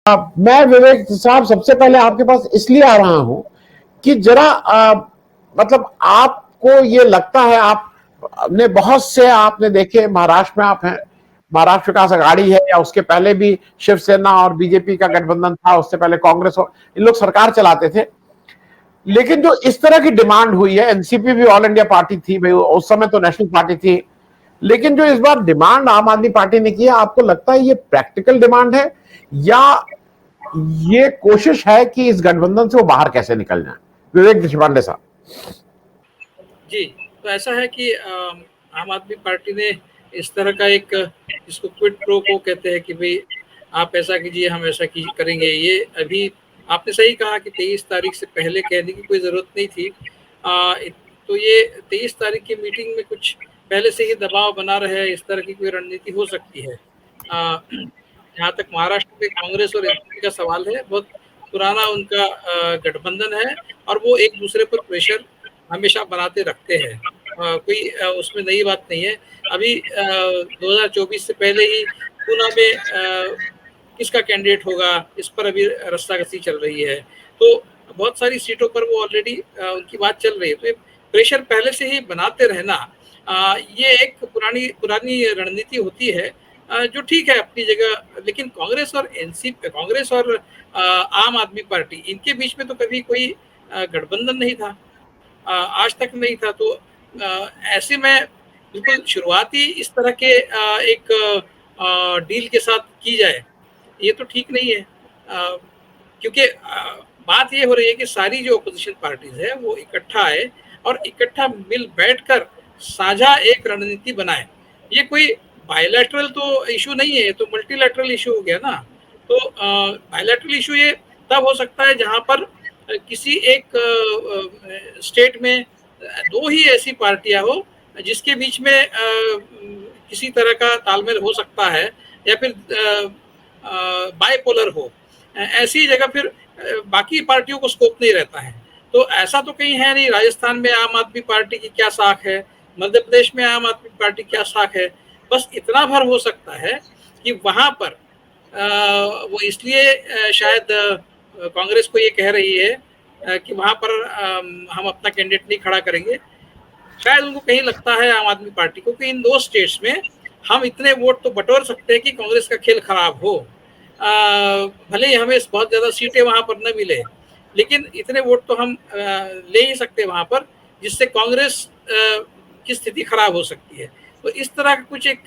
मैं विवेक साहब सबसे पहले आपके पास इसलिए आ रहा हूं कि जरा मतलब आपको ये लगता है, आपने बहुत से आपने देखे, महाराष्ट्र में आप हैं, महाराष्ट्र विकास आघाड़ी है, या उसके पहले भी शिवसेना और बीजेपी का गठबंधन था, उससे पहले कांग्रेस और इन लोग सरकार चलाते थे। लेकिन जो इस तरह की डिमांड हुई है, एनसीपी भी ऑल इंडिया पार्टी थी भाई, उस समय तो नेशनल पार्टी थी, लेकिन जो इस बार डिमांड आम आदमी पार्टी ने की है, आपको लगता है ये प्रैक्टिकल डिमांड है, या ये कोशिश है कि इस गठबंधन से वो बाहर कैसे निकल जाए? विवेक देशपांडे साहब। जी, तो ऐसा है कि आम आदमी पार्टी ने इस तरह का एक, जिसको क्विड प्रो को कहते हैं कि भाई आप ऐसा कीजिए, हम ऐसा करेंगे, ये अभी आपने सही कहा कि 23 तारीख से पहले कहने की कोई ज़रूरत नहीं थी। तो ये 23 तारीख की मीटिंग में कुछ पहले से ही दबाव बना रहे, इस तरह की कोई रणनीति हो सकती है। जहाँ तक महाराष्ट्र में कांग्रेस और एनसीपी का सवाल है, बहुत पुराना उनका गठबंधन है और वो एक दूसरे पर प्रेशर हमेशा बनाते रखते हैं। कोई उसमें नई बात नहीं है। अभी 2024 से पहले ही पूना में किसका कैंडिडेट होगा, इस पर अभी रस्साकसी चल रही है। तो बहुत सारी सीटों पर वो ऑलरेडी उनकी बात चल रही है। तो ये प्रेशर पहले से ही बनाते रहना, ये एक पुरानी पुरानी रणनीति होती है, जो ठीक है अपनी जगह। लेकिन कांग्रेस और एनसीपी, कांग्रेस और आम आदमी पार्टी, इनके बीच में तो कभी कोई गठबंधन नहीं था, आज तक नहीं था। तो ऐसे में बिल्कुल शुरुआती इस तरह के एक डील के साथ की जाए, ये तो ठीक नहीं है। क्योंकि बात ये हो रही है कि सारी जो अपोजिशन पार्टीज है वो इकट्ठा आए और इकट्ठा मिल बैठकर साझा एक रणनीति बनाए। ये कोई बायलैटरल तो इशू नहीं है, ये तो मल्टीलैटरल इशू हो गया ना। तो बायलैटरल इशू ये तब हो सकता है जहां पर किसी एक स्टेट में दो ही ऐसी पार्टियां हो जिसके बीच में किसी तरह का तालमेल हो सकता है, या फिर बाइपोलर हो। ऐसी जगह फिर बाकी पार्टियों को स्कोप नहीं रहता है। तो ऐसा तो कहीं है नहीं। राजस्थान में आम आदमी पार्टी की क्या साख है, मध्य प्रदेश में आम आदमी पार्टी क्या साख है, बस इतना भर हो सकता है कि वहां पर वो इसलिए शायद कांग्रेस को ये कह रही है कि वहां पर हम अपना कैंडिडेट नहीं खड़ा करेंगे। शायद उनको कहीं लगता है आम आदमी पार्टी को कि इन दो स्टेट्स में हम इतने वोट तो बटोर सकते हैं कि कांग्रेस का खेल खराब हो। भले ही हमें बहुत ज्यादा सीटें वहां पर न मिले, लेकिन इतने वोट तो हम ले ही सकते हैं वहां पर, जिससे कांग्रेस की स्थिति खराब हो सकती है। तो इस तरह का कुछ एक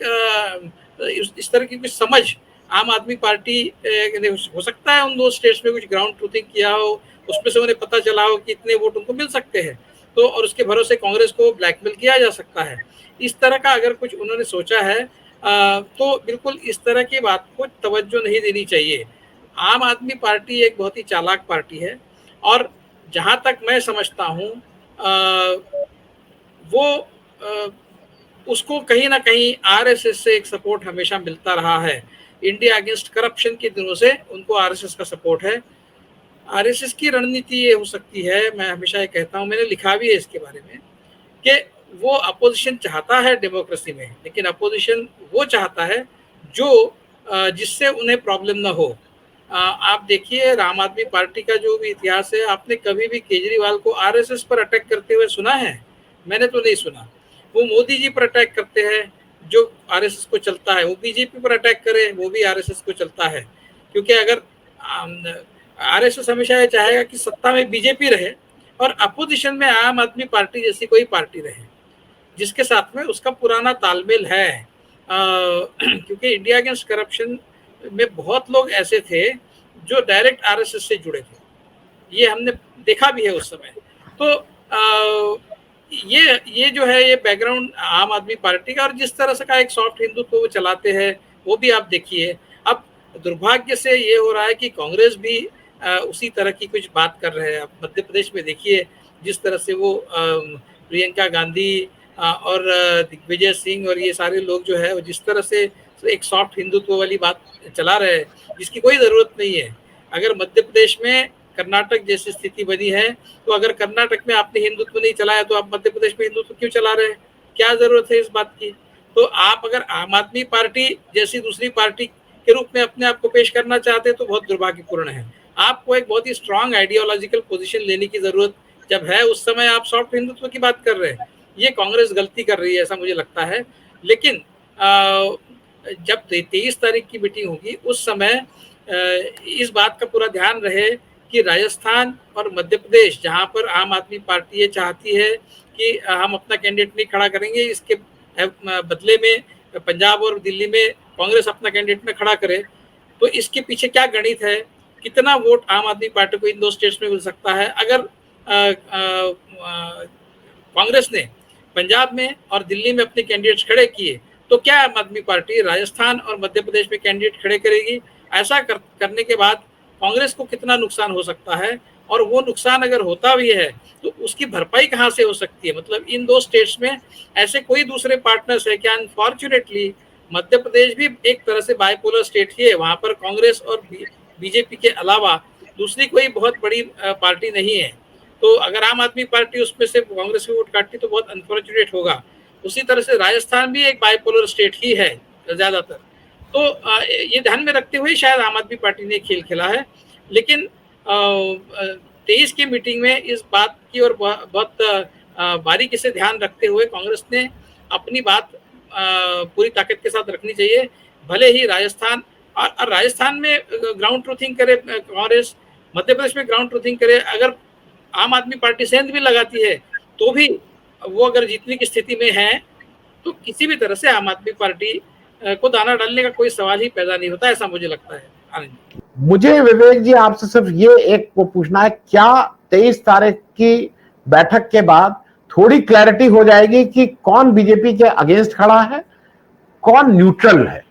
इस तरह की कुछ समझ आम आदमी पार्टी ने हो सकता है उन दो स्टेट्स में कुछ ग्राउंड ट्रूथिंग किया हो, उसमें से उन्हें पता चला हो कि इतने वोट उनको मिल सकते हैं, तो और उसके भरोसे कांग्रेस को ब्लैकमेल किया जा सकता है। इस तरह का अगर कुछ उन्होंने सोचा है तो बिल्कुल इस तरह की बात को तवज्जो नहीं देनी चाहिए। आम आदमी पार्टी एक बहुत ही चालाक पार्टी है, और जहां तक मैं समझता हूं वो उसको कहीं ना कहीं आरएसएस से एक सपोर्ट हमेशा मिलता रहा है। इंडिया अगेंस्ट करप्शन के दिनों से उनको आरएसएस का सपोर्ट है। आरएसएस की रणनीति ये हो सकती है, मैं हमेशा ये कहता हूँ, मैंने लिखा भी है इसके बारे में, कि वो अपोजिशन चाहता है डेमोक्रेसी में, लेकिन अपोजिशन वो चाहता है जो जिससे उन्हें प्रॉब्लम ना हो। आप देखिए आम आदमी पार्टी का जो भी इतिहास है, आपने कभी भी केजरीवाल को आरएसएस पर अटैक करते हुए सुना है? मैंने तो नहीं सुना। वो मोदी जी पर अटैक करते हैं जो आरएसएस को चलता है, वो बीजेपी पर अटैक करे वो भी आरएसएस को चलता है। क्योंकि अगर आरएसएस हमेशा ये चाहेगा कि सत्ता में बीजेपी रहे और अपोजिशन में आम आदमी पार्टी जैसी कोई पार्टी रहे जिसके साथ में उसका पुराना तालमेल है। क्योंकि इंडिया अगेंस्ट करप्शन में बहुत लोग ऐसे थे जो डायरेक्ट आरएसएस से जुड़े थे, ये हमने देखा भी है उस समय। तो ये जो है ये बैकग्राउंड आम आदमी पार्टी का, और जिस तरह से का एक सॉफ्ट हिंदुत्व वो चलाते हैं वो भी आप देखिए। अब दुर्भाग्य से ये हो रहा है कि कांग्रेस भी उसी तरह की कुछ बात कर रहे हैं। अब मध्य प्रदेश में देखिए जिस तरह से वो प्रियंका गांधी और दिग्विजय सिंह और ये सारे लोग जो है वो जिस तरह से एक सॉफ्ट हिंदुत्व वाली बात चला रहे हैं, जिसकी कोई ज़रूरत नहीं है। अगर मध्य प्रदेश में कर्नाटक जैसी स्थिति बनी है, तो अगर कर्नाटक में आपने हिंदुत्व नहीं चलाया तो आप मध्य प्रदेश में हिंदुत्व क्यों चला रहे हैं? क्या जरूरत है इस बात की? तो आप अगर आम आदमी पार्टी जैसी दूसरी पार्टी के रूप में अपने आप को पेश करना चाहते हैं तो बहुत दुर्भाग्यपूर्ण है। आपको एक बहुत ही स्ट्रांग आइडियोलॉजिकल पोजीशन लेने की जरूरत जब है, उस समय आप सॉफ्ट हिंदुत्व की बात कर रहे हैं। ये कांग्रेस गलती कर रही है ऐसा मुझे लगता है। लेकिन जब 23 तारीख की मीटिंग होगी उस समय इस बात का पूरा ध्यान रहे कि राजस्थान और मध्य प्रदेश, जहां पर आम आदमी पार्टी ये चाहती है कि हम अपना कैंडिडेट नहीं खड़ा करेंगे, इसके बदले में पंजाब और दिल्ली में कांग्रेस अपना कैंडिडेट न खड़ा करे, तो इसके पीछे क्या गणित है, कितना वोट आम आदमी पार्टी को इन दो स्टेट्स में मिल सकता है। अगर कांग्रेस ने पंजाब में और दिल्ली में अपने कैंडिडेट्स खड़े किए तो क्या आम आदमी पार्टी राजस्थान और मध्य प्रदेश में कैंडिडेट खड़े करेगी? ऐसा करने के बाद कांग्रेस को कितना नुकसान हो सकता है, और वो नुकसान अगर होता भी है तो उसकी भरपाई कहाँ से हो सकती है? मतलब इन दो स्टेट्स में ऐसे कोई दूसरे पार्टनर्स है क्या? अनफॉर्चुनेटली मध्य प्रदेश भी एक तरह से बाइपोलर स्टेट ही है, वहां पर कांग्रेस और बीजेपी के अलावा दूसरी कोई बहुत बड़ी पार्टी नहीं है। तो अगर आम आदमी पार्टी उसमें से कांग्रेस की वोट काटती तो बहुत अनफॉर्चुनेट होगा। उसी तरह से राजस्थान भी एक बाइपोलर स्टेट ही है ज्यादातर। तो ये ध्यान में रखते हुए शायद आम आदमी पार्टी ने खेल खेला है। लेकिन 23 की मीटिंग में इस बात की और बहुत बारीकी से ध्यान रखते हुए कांग्रेस ने अपनी बात पूरी ताकत के साथ रखनी चाहिए। भले ही राजस्थान और राजस्थान में ग्राउंड ट्रूथिंग करे कांग्रेस, मध्य प्रदेश में ग्राउंड ट्रूथिंग करे, अगर आम आदमी पार्टी सेंध भी लगाती है तो भी वो अगर जीतने की स्थिति में है तो किसी भी तरह से आम आदमी पार्टी को दाना डालने का कोई सवाल ही पैदा नहीं होता, ऐसा मुझे लगता है। आनंद, मुझे विवेक जी आपसे सिर्फ ये एक को पूछना है, क्या 23 तारीख की बैठक के बाद थोड़ी क्लैरिटी हो जाएगी कि कौन बीजेपी के अगेंस्ट खड़ा है, कौन न्यूट्रल है,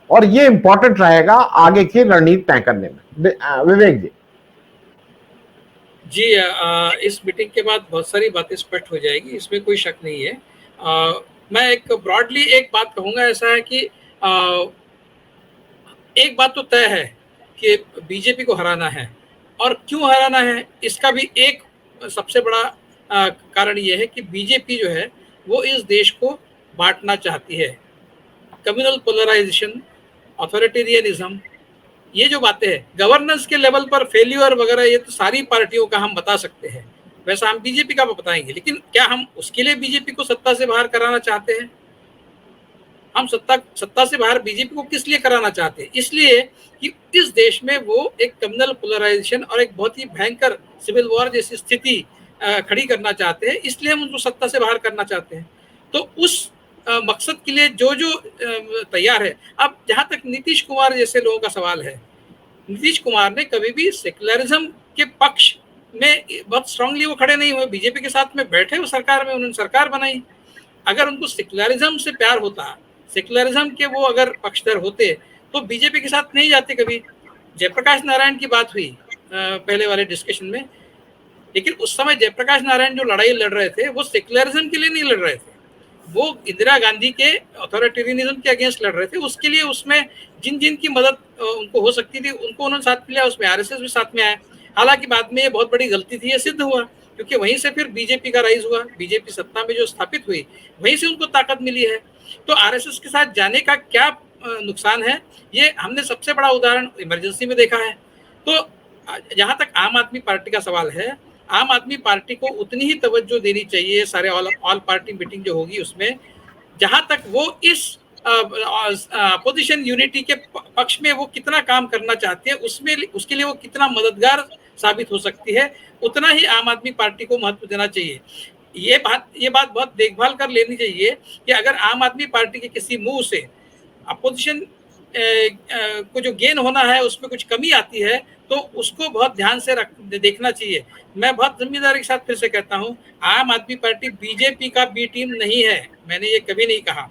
और ये इंपॉर्टेंट रहेगा आगे की रणनीति तय करने में। विवेक जी। जी, इस मीटिंग के बाद बहुत सारी बातें स्पष्ट हो जाएगी, इसमें कोई शक नहीं है। मैं एक ब्रॉडली एक बात कहूंगा, ऐसा है कि एक बात तो तय है कि बीजेपी को हराना है, और क्यों हराना है इसका भी एक सबसे बड़ा कारण यह है कि बीजेपी जो है वो इस देश को बांटना चाहती है। कम्युनल पोलराइजेशन, ऑथोरिटेरियनिज्म, ये जो बातें हैं गवर्नेंस के लेवल पर फेल्यूर वगैरह, ये तो सारी पार्टियों का हम बता सकते हैं, वैसा हम बीजेपी का बताएंगे। लेकिन क्या हम उसके लिए बीजेपी को सत्ता से बाहर कराना चाहते हैं? हम सत्ता से बाहर बीजेपी को किस लिए कराना चाहते हैं? इसलिए कि इस देश में वो एक कम्युनल पोलराइजेशन और एक बहुत ही भयंकर सिविल वॉर जैसी स्थिति खड़ी करना चाहते हैं, इसलिए हम उनको सत्ता से बाहर करना चाहते हैं। तो उस मकसद के लिए जो जो तैयार है। अब जहां तक नीतीश कुमार जैसे लोगों का सवाल है, नीतीश कुमार ने कभी भी सेक्युलरिज्म के पक्ष में बहुत स्ट्रांगली वो खड़े नहीं हुए। बीजेपी के साथ में बैठे, वो सरकार में उन्होंने सरकार बनाई। अगर उनको सेक्युलरिज्म से प्यार होता, सेक्युलरिज्म के वो अगर पक्षधर होते तो बीजेपी के साथ नहीं जाते कभी। जयप्रकाश नारायण की बात हुई पहले वाले डिस्कशन में, लेकिन उस समय जयप्रकाश नारायण जो लड़ाई लड़ रहे थे वो सेक्युलरिज्म के लिए नहीं लड़ रहे थे, वो इंदिरा गांधी के ऑथोरिटेरियनिज्म के अगेंस्ट लड़ रहे थे। उसके लिए उसमें जिन जिन की मदद उनको हो सकती थी उनको उन्होंने साथ लिया, उसमें आरएसएस भी साथ में आया। हालांकि बाद में ये बहुत बड़ी गलती थी, ये सिद्ध हुआ, क्योंकि वहीं से फिर बीजेपी का राइज हुआ। बीजेपी सत्ता में जो स्थापित हुई वहीं से उनको ताकत मिली है। तो आरएसएस के साथ जाने का क्या नुकसान है, ये हमने सबसे बड़ा उदाहरण इमरजेंसी में देखा है। तो जहां तक आम आदमी पार्टी का सवाल है, आम आदमी पार्टी को उतनी ही तवज्जो देनी चाहिए सारे ऑल पार्टी मीटिंग जो होगी उसमें, जहां तक वो इस अपोजिशन यूनिटी के पक्ष में वो कितना काम करना चाहती है, उसमें उसके लिए वो कितना मददगार साबित हो सकती है, उतना ही आम आदमी पार्टी को महत्व देना चाहिए। ये बात बहुत देखभाल कर लेनी चाहिए कि अगर आम आदमी पार्टी के किसी मूव से अपोजिशन को जो गेन होना है उसमें कुछ कमी आती है तो उसको बहुत ध्यान से देखना चाहिए। मैं बहुत जिम्मेदारी के साथ फिर से कहता हूं, आम आदमी पार्टी बीजेपी का बी टीम नहीं है, मैंने ये कभी नहीं कहा।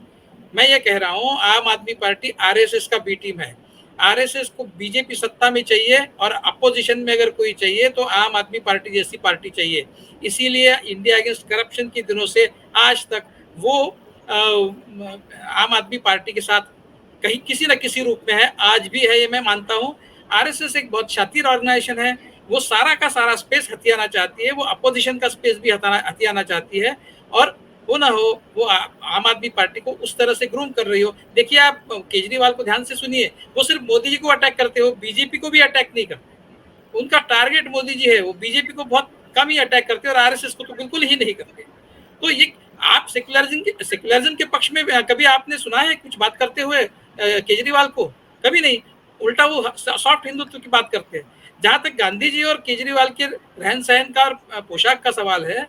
मैं ये कह रहा हूं आम आदमी पार्टी आरएसएस का बी टीम है। आरएसएस को बीजेपी सत्ता में चाहिए और अपोजिशन में अगर कोई चाहिए तो आम आदमी पार्टी जैसी पार्टी चाहिए। इसीलिए इंडिया अगेंस्ट करप्शन के दिनों से आज तक वो आम आदमी पार्टी के साथ कहीं किसी न किसी रूप में है, आज भी है, ये मैं मानता हूं। आरएसएस एक बहुत शातिर ऑर्गेनाइजेशन है, वो सारा का सारा स्पेस हथियाना चाहती है, वो अपोजिशन का स्पेस भी हथियाना चाहती है, और वो ना हो, वो आम आदमी पार्टी को उस तरह से ग्रूम कर रही हो। देखिए आप केजरीवाल को ध्यान से सुनिए, वो सिर्फ मोदी जी को अटैक करते हो, बीजेपी को भी अटैक नहीं करते। उनका टारगेट मोदी जी है, वो बीजेपी को बहुत कम ही अटैक करते हैं और आरएसएस को तो बिल्कुल ही नहीं करते। तो ये आप सेक्युलरिज्म के पक्ष में कभी आपने सुना है कुछ बात करते हुए केजरीवाल को? कभी नहीं। उल्टा वो सॉफ्ट हिंदुत्व की बात करते हैं। जहां तक गांधी जी और केजरीवाल के रहन सहन का और पोशाक का सवाल है,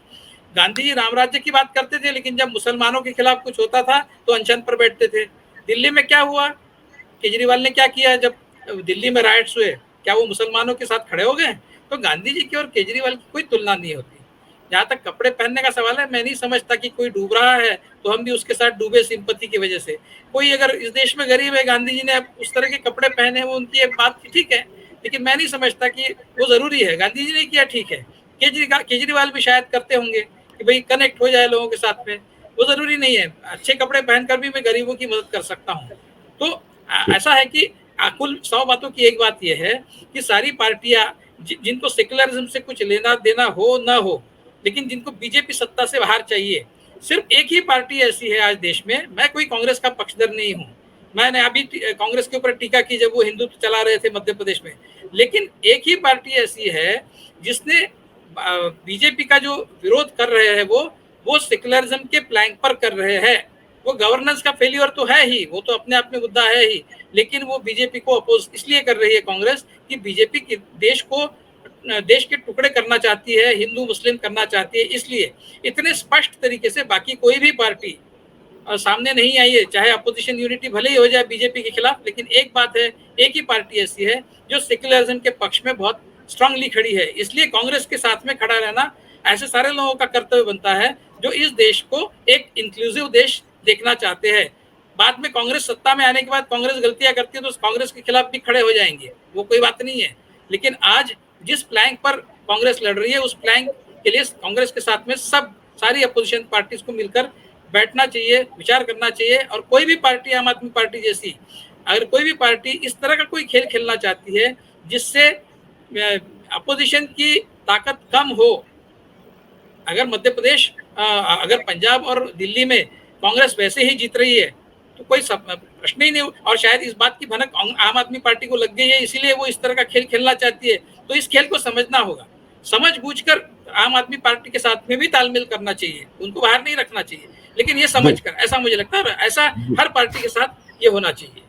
गांधी जी राम राज्य की बात करते थे, लेकिन जब मुसलमानों के खिलाफ कुछ होता था तो अनशन पर बैठते थे। दिल्ली में क्या हुआ, केजरीवाल ने क्या किया जब दिल्ली में राइट्स हुए, क्या वो मुसलमानों के साथ खड़े हो गए? तो गांधी जी की और केजरीवाल की कोई तुलना नहीं होती। जहां तक कपड़े पहनने का सवाल है, मैं नहीं समझता कि कोई डूब रहा है तो हम भी उसके साथ डूबे सिंपत्ति की वजह से। कोई अगर इस देश में गरीब है, गांधी जी ने उस तरह के कपड़े पहने, वो उनकी एक बात ठीक है, लेकिन मैं नहीं समझता कि वो जरूरी है। गांधी जी ने किया ठीक है, केजरीवाल भी शायद करते होंगे कि भाई कनेक्ट हो जाए लोगों के साथ में, वो जरूरी नहीं है। अच्छे कपड़े पहनकर भी मैं गरीबों की मदद कर सकता हूँ। तो ऐसा है कि कुल 100 बातों की एक बात यह है कि सारी पार्टियां जिनको सेक्युलरिज्म से कुछ लेना देना हो ना हो, लेकिन जिनको बीजेपी सत्ता से बाहर चाहिए, सिर्फ एक ही पार्टी ऐसी है आज देश में। मैं कोई कांग्रेस का पक्षधर नहीं हूं, मैंने अभी कांग्रेस के ऊपर टीका की जब वो हिंदुत्व चला रहे थे मध्य प्रदेश में, लेकिन एक ही पार्टी ऐसी है जिसने बीजेपी का जो विरोध कर रहे हैं वो सेक्युलरिज्म के प्लैंक पर कर रहे हैं। वो गवर्नेंस का फेलियर तो है ही, वो तो अपने आप में मुद्दा है ही, लेकिन वो बीजेपी को अपोज इसलिए कर रही है कांग्रेस कि बीजेपी की देश के टुकड़े करना चाहती है, हिंदू मुस्लिम करना चाहती है। इसलिए इतने स्पष्ट तरीके से बाकी कोई भी पार्टी सामने नहीं आई है, चाहे अपोजिशन यूनिटी भले ही हो जाए बीजेपी के खिलाफ, लेकिन एक बात है, एक ही पार्टी ऐसी है जो सेक्युलरिज्म के पक्ष में बहुत स्ट्रांगली खड़ी है। इसलिए कांग्रेस के साथ में खड़ा रहना ऐसे सारे लोगों का कर्तव्य बनता है जो इस देश को एक इंक्लूसिव देश देखना चाहते हैं। बाद में कांग्रेस सत्ता में आने के बाद कांग्रेस गलतियां करती है तो कांग्रेस के खिलाफ भी खड़े हो जाएंगे, वो कोई बात नहीं है। लेकिन आज जिस प्लैंक पर कांग्रेस लड़ रही है, उस प्लैंक के लिए कांग्रेस के साथ में सारी अपोजिशन पार्टीज को मिलकर बैठना चाहिए, विचार करना चाहिए। और कोई भी पार्टी, आम आदमी पार्टी जैसी, अगर कोई भी पार्टी इस तरह का कोई खेल खेलना चाहती है जिससे अपोजिशन की ताकत कम हो, अगर मध्य प्रदेश अगर पंजाब और दिल्ली में कांग्रेस वैसे ही जीत रही है तो कोई प्रश्न ही नहीं। और शायद इस बात की भनक आम आदमी पार्टी को लग गई है, इसीलिए वो इस तरह का खेल खेलना चाहती है। तो इस खेल को समझना होगा, समझ बूझकर आम आदमी पार्टी के साथ में भी तालमेल करना चाहिए, उनको बाहर नहीं रखना चाहिए, लेकिन ये समझकर, ऐसा मुझे लगता है, ऐसा हर पार्टी के साथ ये होना चाहिए।